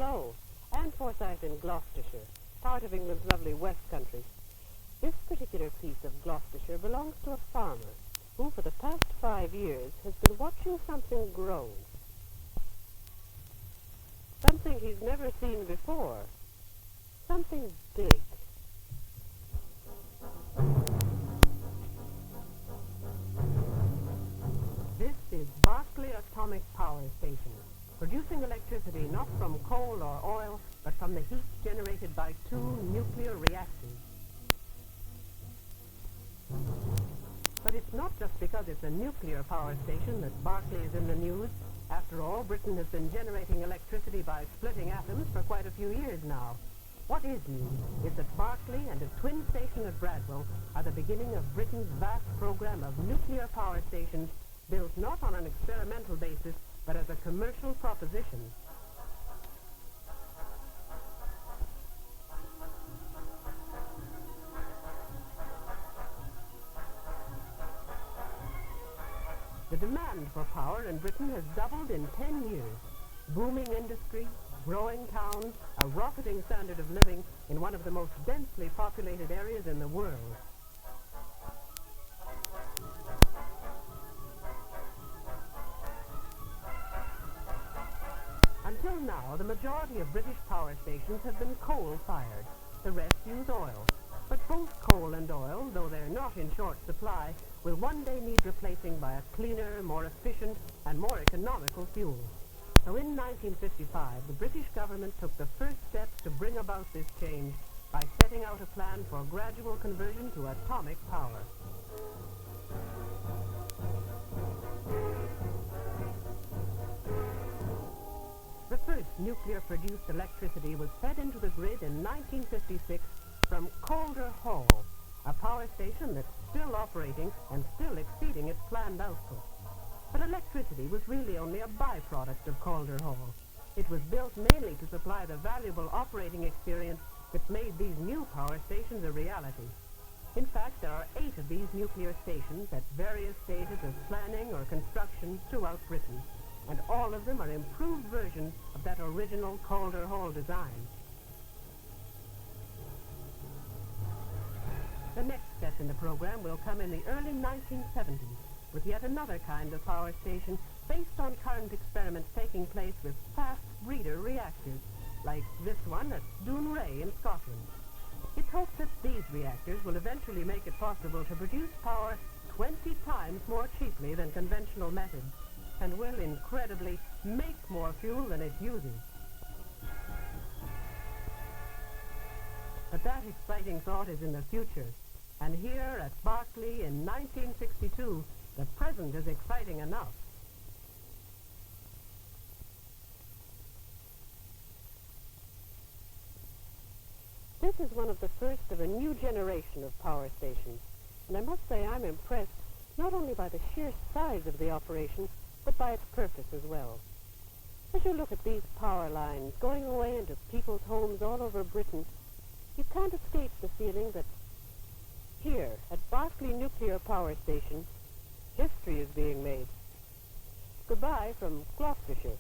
Hello, Anne Forsyth in Gloucestershire, part of England's lovely West Country. This particular piece of Gloucestershire belongs to a farmer who, for the past 5 years, has been watching something grow. Something he's never seen before. Something big. This is Berkeley Atomic Power Station, producing electricity not from coal or oil, but from the heat generated by 2 nuclear reactors. But it's not just because it's a nuclear power station that Berkeley is in the news. After all, Britain has been generating electricity by splitting atoms for quite a few years now. What is new is that Berkeley and a twin station at Bradwell are the beginning of Britain's vast program of nuclear power stations built not on an experimental basis, but as a commercial proposition. The demand for power in Britain has doubled in 10 years. Booming industry, growing towns, a rocketing standard of living in one of the most densely populated areas in the world. Until now, the majority of British power stations have been coal-fired. The rest use oil. But both coal and oil, though they're not in short supply, will one day need replacing by a cleaner, more efficient, and more economical fuel. So in 1955, the British government took the first steps to bring about this change by setting out a plan for gradual conversion to atomic power. The first nuclear-produced electricity was fed into the grid in 1956 from Calder Hall, a power station that's still operating and still exceeding its planned output. But electricity was really only a byproduct of Calder Hall. It was built mainly to supply the valuable operating experience that made these new power stations a reality. In fact, there are 8 of these nuclear stations at various stages of planning or construction throughout Britain, and all of them are improved versions of that original Calder Hall design. The next step in the program will come in the early 1970s, with yet another kind of power station based on current experiments taking place with fast breeder reactors, like this one at Dounreay in Scotland. It's hoped that these reactors will eventually make it possible to produce power 20 times more cheaply than conventional methods, and will incredibly make more fuel than it uses. But that exciting thought is in the future. And here at Berkeley in 1962, the present is exciting enough. This is one of the first of a new generation of power stations, and I must say I'm impressed not only by the sheer size of the operation, but by its purpose as well. As you look at these power lines going away into people's homes all over Britain, you can't escape the feeling that here at Berkeley Nuclear Power Station, history is being made. Goodbye from Gloucestershire.